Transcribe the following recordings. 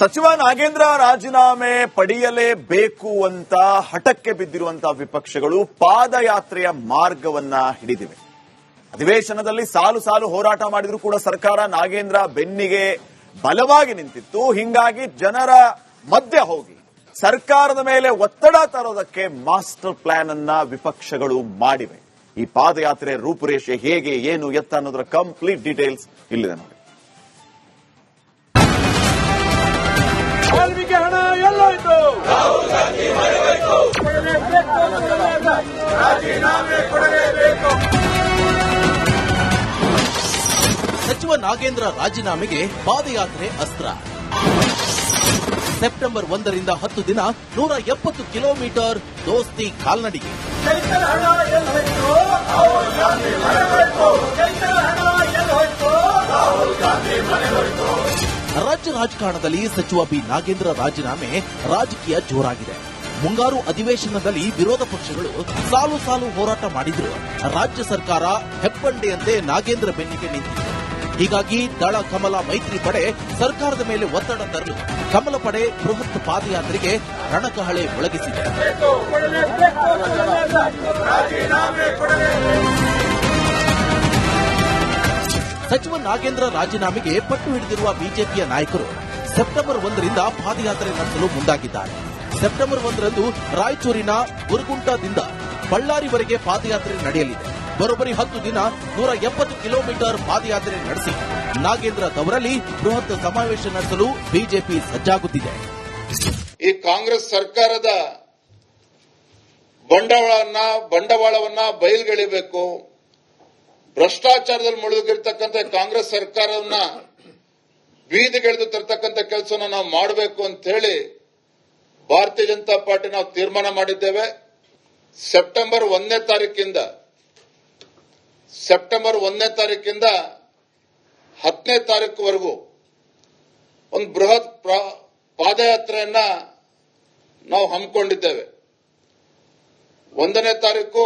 ಸಚಿವ ನಾಗೇಂದ್ರ ರಾಜೀನಾಮೆ ಪಡೆಯಲೇಬೇಕು ಅಂತ ಹಠಕ್ಕೆ ಬಿದ್ದಿರುವಂತಹ ವಿಪಕ್ಷಗಳು ಪಾದಯಾತ್ರೆಯ ಮಾರ್ಗವನ್ನ ಹಿಡಿದಿವೆ. ಅಧಿವೇಶನದಲ್ಲಿ ಸಾಲು ಸಾಲು ಹೋರಾಟ ಮಾಡಿದ್ರು ಕೂಡ ಸರ್ಕಾರ ನಾಗೇಂದ್ರ ಬೆನ್ನಿಗೆ ಬಲವಾಗಿ ನಿಂತಿತ್ತು. ಹಿಂಗಾಗಿ ಜನರ ಮಧ್ಯೆ ಹೋಗಿ ಸರ್ಕಾರದ ಮೇಲೆ ಒತ್ತಡ ತರೋದಕ್ಕೆ ಮಾಸ್ಟರ್ ಪ್ಲಾನ್ ಅನ್ನ ವಿಪಕ್ಷಗಳು ಮಾಡಿವೆ. ಈ ಪಾದಯಾತ್ರೆ ರೂಪುರೇಷೆ ಹೇಗೆ, ಏನು, ಎತ್ತ ಅನ್ನೋದರ ಕಂಪ್ಲೀಟ್ ಡೀಟೇಲ್ಸ್ ಇಲ್ಲಿದೆ ನೋಡಿ. ಹಣ ಎಲ್ಲೋಯ್ತು? ಸಚಿವ ನಾಗೇಂದ್ರ ರಾಜೀನಾಮೆಗೆ ಪಾದಯಾತ್ರೆ ಅಸ್ತ್ರ. ಸೆಪ್ಟೆಂಬರ್ 1ರಿಂದ 10 ದಿನ 170 ಕಿಲೋಮೀಟರ್ ದೋಸ್ತಿ ಕಾಲ್ನಡಿಗೆ. ರಾಜ್ಯ ರಾಜಕಾರಣದಲ್ಲಿ ಸಚಿವ ಬಿ ನಾಗೇಂದ್ರ ರಾಜೀನಾಮೆ ರಾಜಕೀಯ ಜೋರಾಗಿದೆ. ಮುಂಗಾರು ಅಧಿವೇಶನದಲ್ಲಿ ವಿರೋಧ ಪಕ್ಷಗಳು ಸಾಲು ಸಾಲು ಹೋರಾಟ ಮಾಡಿದ್ರು. ರಾಜ್ಯ ಸರ್ಕಾರ ಹೆಬ್ಬಂಡೆಯಂತೆ ನಾಗೇಂದ್ರ ಬೆನ್ನಿಗೆ ನಿಂತಿದೆ. ಹೀಗಾಗಿ ದಳ ಕಮಲ ಮೈತ್ರಿ ಪಡೆ ಸರ್ಕಾರದ ಮೇಲೆ ಒತ್ತಡ ತರಲು ಕಮಲ ಪಡೆ ಬೃಹತ್ ಪಾದಯಾತ್ರೆಗೆ ರಣಕಹಳೆ ಮೊಳಗಿಸಿದೆ. ಸಚಿವ ನಾಗೇಂದ್ರ ರಾಜೀನಾಮೆಗೆ ಪಟ್ಟು ಹಿಡಿದಿರುವ ಬಿಜೆಪಿಯ ನಾಯಕರು ಸೆಪ್ಟೆಂಬರ್ 1ರಿಂದ ಪಾದಯಾತ್ರೆ ನಡೆಸಲು ಮುಂದಾಗಿದ್ದಾರೆ. ಸೆಪ್ಟೆಂಬರ್ 1ರಂದು ರಾಯಚೂರಿನ ಗುರುಗುಂಟದಿಂದ ಬಳ್ಳಾರಿವರೆಗೆ ಪಾದಯಾತ್ರೆ ನಡೆಯಲಿದೆ. ಬರೋಬ್ಬರಿ 10 ದಿನ 170 ಕಿಲೋಮೀಟರ್ ಪಾದಯಾತ್ರೆ ನಡೆಸಿ ನಾಗೇಂದ್ರ ತವರಲ್ಲಿ ಬೃಹತ್ ಸಮಾವೇಶ ನಡೆಸಲು ಬಿಜೆಪಿ ಸಜ್ಜಾಗುತ್ತಿದೆ. ಈ ಕಾಂಗ್ರೆಸ್ ಸರ್ಕಾರದ ಬಂಡವಾಳವನ್ನ ಬಯಲ್ಗೆಳಿಬೇಕು, ಭ್ರಷ್ಟಾಚಾರದಲ್ಲಿ ಮುಳುಗಿರ್ತಕ್ಕಂಥ ಕಾಂಗ್ರೆಸ್ ಸರ್ಕಾರವನ್ನ ಬೀದಿಗೆಳೆದು ತರ್ತಕ್ಕಂಥ ಕೆಲಸವನ್ನು ನಾವು ಮಾಡಬೇಕು ಅಂತ ಹೇಳಿ ಭಾರತೀಯ ಜನತಾ ಪಾರ್ಟಿ ನಾವು ತೀರ್ಮಾನ ಮಾಡಿದ್ದೇವೆ. ಸೆಪ್ಟೆಂಬರ್ 1ನೇ ತಾರೀಕಿಂದ 10ನೇ ತಾರೀಕುವರೆಗೂ ಒಂದು ಬೃಹತ್ ಪಾದಯಾತ್ರೆಯನ್ನ ನಾವು ಹಮ್ಮಿಕೊಂಡಿದ್ದೇವೆ. 1ನೇ ತಾರೀಕು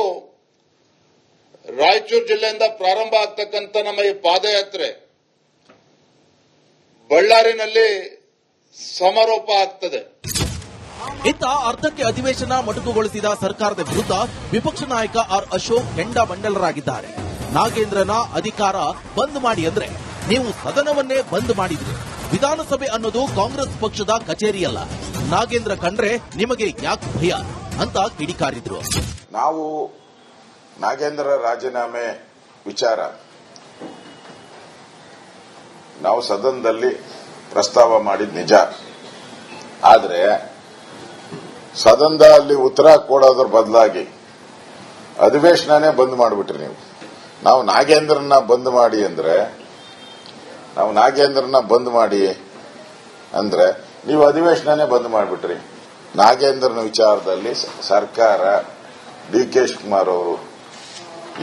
ರಾಯಚೂರು ಜಿಲ್ಲೆಯಿಂದ ಪ್ರಾರಂಭ ಆಗ್ತಕ್ಕಂಥ ನಮ್ಮ ಈ ಪಾದಯಾತ್ರೆ ಬಳ್ಳಾರಿನಲ್ಲಿ ಸಮಾರೋಪ ಆಗ್ತದೆ. ಇತ್ತ ಅರ್ಧಕ್ಕೆ ಅಧಿವೇಶನ ಮೊಟಕುಗೊಳಿಸಿದ ಸರ್ಕಾರದ ವಿರುದ್ಧ ವಿಪಕ್ಷ ನಾಯಕ ಆರ್ ಅಶೋಕ್ ಕೆಂಡಾಮಂಡಲರಾಗಿದ್ದಾರೆ. ನಾಗೇಂದ್ರನ ಅಧಿಕಾರ ಬಂದ್ ಮಾಡಿ ಅಂದ್ರೆ ನೀವು ಸದನವನ್ನೇ ಬಂದ್ ಮಾಡಿದ್ರಿ. ವಿಧಾನಸಭೆ ಅನ್ನೋದು ಕಾಂಗ್ರೆಸ್ ಪಕ್ಷದ ಕಚೇರಿಯಲ್ಲ. ನಾಗೇಂದ್ರ ಕಂಡ್ರೆ ನಿಮಗೆ ಯಾಕೆ ಭಯ ಅಂತ ಕಿಡಿಕಾರಿದ್ರು. ನಾವು ನಾಗೇಂದ್ರ ರಾಜೀನಾಮೆ ವಿಚಾರ ನಾವು ಸದನದಲ್ಲಿ ಪ್ರಸ್ತಾವ ಮಾಡಿದ ನಿಜ. ಆದರೆ ಸದನದಲ್ಲಿ ಉತ್ತರ ಕೊಡೋದ್ರ ಬದಲಾಗಿ ಅಧಿವೇಶನನೇ ಬಂದ್ ಮಾಡಿಬಿಟ್ರಿ ನೀವು. ನಾವು ನಾಗೇಂದ್ರನ ಬಂದ್ ಮಾಡಿ ಅಂದ್ರೆ ನೀವು ಅಧಿವೇಶನನೇ ಬಂದ್ ಮಾಡಿಬಿಟ್ರಿ. ನಾಗೇಂದ್ರನ ವಿಚಾರದಲ್ಲಿ ಸರ್ಕಾರ ಡಿ ಕೆ ಶಿವಕುಮಾರ್ ಅವರು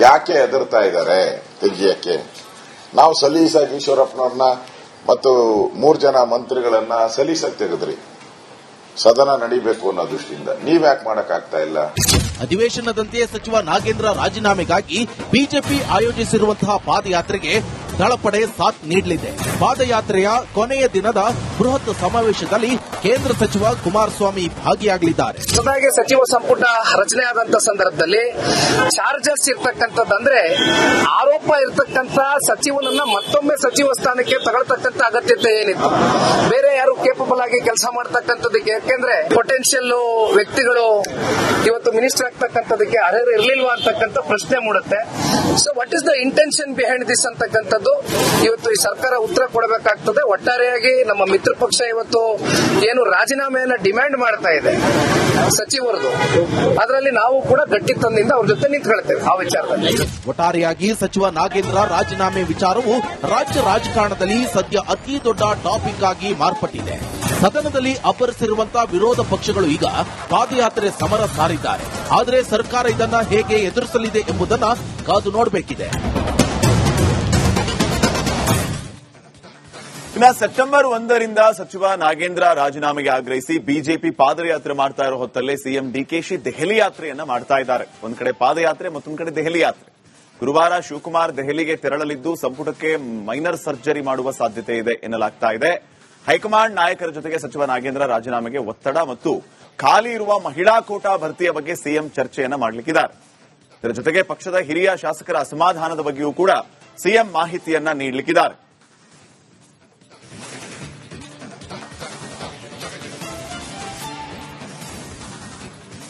ಯಾಕೆ ಹೆದರ್ತಾ ಇದ್ದಾರೆ ತೆಗಿಯಕ್ಕೆ? ನಾವು ಸಲೀಸಾಗಿ ಈಶ್ವರಪ್ಪನವ್ರನ್ನ ಮತ್ತು 3 ಜನ ಮಂತ್ರಿಗಳನ್ನ ಸಲೀಸಾಗಿ ತೆಗೆದ್ರಿ ಸದನ ನಡೀಬೇಕು ಅನ್ನೋ ದೃಷ್ಟಿಯಿಂದ. ನೀವ್ಯಾಕೆ ಮಾಡಕ್ಕಾಗ್ತಾ ಇಲ್ಲ? ಅಧಿವೇಶನದಂತೆಯೇ ಸಚಿವ ನಾಗೇಂದ್ರ ರಾಜೀನಾಮೆಗಾಗಿ ಬಿಜೆಪಿ ಆಯೋಜಿಸಿರುವಂತಹ ಪಾದಯಾತ್ರೆಗೆ ದಳಪಡೆ ಸಾಥ್ ನೀಡಲಿದೆ. ಪಾದಯಾತ್ರೆಯ ಕೊನೆಯ ದಿನದ ಬೃಹತ್ ಸಮಾವೇಶದಲ್ಲಿ ಕೇಂದ್ರ ಸಚಿವ ಕುಮಾರಸ್ವಾಮಿ ಭಾಗಿಯಾಗಲಿದ್ದಾರೆ. ಜೊತೆಗೆ ಸಚಿವ ಸಂಪುಟ ರಚನೆ ಆದಂತ ಸಂದರ್ಭದಲ್ಲಿ ಚಾರ್ಜಸ್ ಇರ್ತಕ್ಕಂಥದ್ದಂದ್ರೆ ಆರೋಪ ಇರ್ತಕ್ಕಂಥ ಸಚಿವನನ್ನ ಮತ್ತೊಮ್ಮೆ ಸಚಿವ ಸ್ಥಾನಕ್ಕೆ ತಗೊಳ್ತಕ್ಕಂಥ ಅಗತ್ಯತೆ ಏನಿತ್ತು? ಬೇರೆ ಯಾರು ಕೇಪಬಲ್ ಆಗಿ ಕೆಲಸ ಮಾಡತಕ್ಕಂಥದಕ್ಕೆ, ಯಾಕೆಂದ್ರೆ ಪೊಟೆನ್ಷಿಯಲ್ ವ್ಯಕ್ತಿಗಳು ಇವತ್ತು ಮಿನಿಸ್ಟರ್ ಆಗ್ತಕ್ಕಂಥದಕ್ಕೆ ಅರ್ಹರು ಇರಲಿಲ್ವಾ ಅಂತಕ್ಕಂಥ ಪ್ರಶ್ನೆ ಮೂಡುತ್ತೆ. So what is the intention behind this ಅಂತಕ್ಕಂಥದ್ದು ಇವತ್ತು ಈ ಸರ್ಕಾರ ಉತ್ತರ ಕೊಡಬೇಕಾಗ್ತದೆ. ಒಟ್ಟಾರೆಯಾಗಿ ನಮ್ಮ ಮಿತ್ರ ಪಕ್ಷ ಇವತ್ತು ಏನು ರಾಜೀನಾಮೆಯನ್ನ ಡಿಮ್ಯಾಂಡ್ ಮಾಡ್ತಾ ಇದೆ ಸಚಿವರದು, ಅದರಲ್ಲಿ ನಾವು ಕೂಡ ಗಟ್ಟಿತನದಿಂದ ಅವ್ರ ಜೊತೆ ನಿಂತ್ಕೊಳ್ತೇವೆ ಆ ವಿಚಾರದಲ್ಲಿ. ಒಟ್ಟಾರೆಯಾಗಿ ಸಚಿವ ನಾಗೇಂದ್ರ ರಾಜೀನಾಮೆ ವಿಚಾರವು ರಾಜ್ಯ ರಾಜಕಾರಣದಲ್ಲಿ ಸದ್ಯ ಅತಿ ದೊಡ್ಡ ಟಾಪಿಕ್ ಆಗಿ ಮಾರ್ಪಟ್ಟಿದೆ. ಸದನದಲ್ಲಿ ಅಬ್ಬರಿಸಿರುವಂತಹ ವಿರೋಧ ಪಕ್ಷಗಳು ಈಗ ಪಾದಯಾತ್ರೆ ಸಮರ ಸಾರಿದ್ದಾರೆ. ಆದರೆ ಸರ್ಕಾರ ಇದನ್ನ ಹೇಗೆ ಎದುರಿಸಲಿದೆ ಎಂಬುದನ್ನ ಕಾದು ನೋಡಬೇಕಿದೆ. ಇನ್ನು ಸೆಪ್ಟೆಂಬರ್ 1ರಿಂದ ಸಚಿವ ನಾಗೇಂದ್ರ ರಾಜೀನಾಮೆಗೆ ಆಗ್ರಹಿಸಿ ಬಿಜೆಪಿ ಪಾದಯಾತ್ರೆ ಮಾಡ್ತಾ ಇರೋ ಹೊತ್ತಲ್ಲೇ ಸಿಎಂ ಡಿಕೆಶಿ ದೆಹಲಿ ಯಾತ್ರೆಯನ್ನ ಮಾಡ್ತಾ ಇದ್ದಾರೆ. ಒಂದ್ ಕಡೆ ಪಾದಯಾತ್ರೆ, ಮತ್ತೊಂದ್ ಕಡೆ ದೆಹಲಿ ಯಾತ್ರೆ. ಗುರುವಾರ ಶಿವಕುಮಾರ್ ದೆಹಲಿಗೆ ತೆರಳಲಿದ್ದು ಸಂಪುಟಕ್ಕೆ ಮೈನರ್ ಸರ್ಜರಿ ಮಾಡುವ ಸಾಧ್ಯತೆ ಇದೆ ಎನ್ನಲಾಗ್ತಾ ಇದೆ. ಹೈಕಮಾಂಡ್ ನಾಯಕರ ಜೊತೆಗೆ ಸಚಿವ ನಾಗೇಂದ್ರ ರಾಜೀನಾಮೆಗೆ ಒತ್ತಡ ಮತ್ತು ಖಾಲಿ ಇರುವ ಮಹಿಳಾ ಕೋಟಾ ಭರ್ತಿಯ ಬಗ್ಗೆ ಸಿಎಂ ಚರ್ಚೆಯನ್ನ ಮಾಡಲಿಕ್ಕಿದ್ದಾರೆ. ಇದರ ಜೊತೆಗೆ ಪಕ್ಷದ ಹಿರಿಯ ಶಾಸಕರ ಅಸಮಾಧಾನದ ಬಗ್ಗೆಯೂ ಕೂಡ ಸಿಎಂ ಮಾಹಿತಿಯನ್ನ ನೀಡಲಿಕ್ಕಿದ್ದಾರೆ.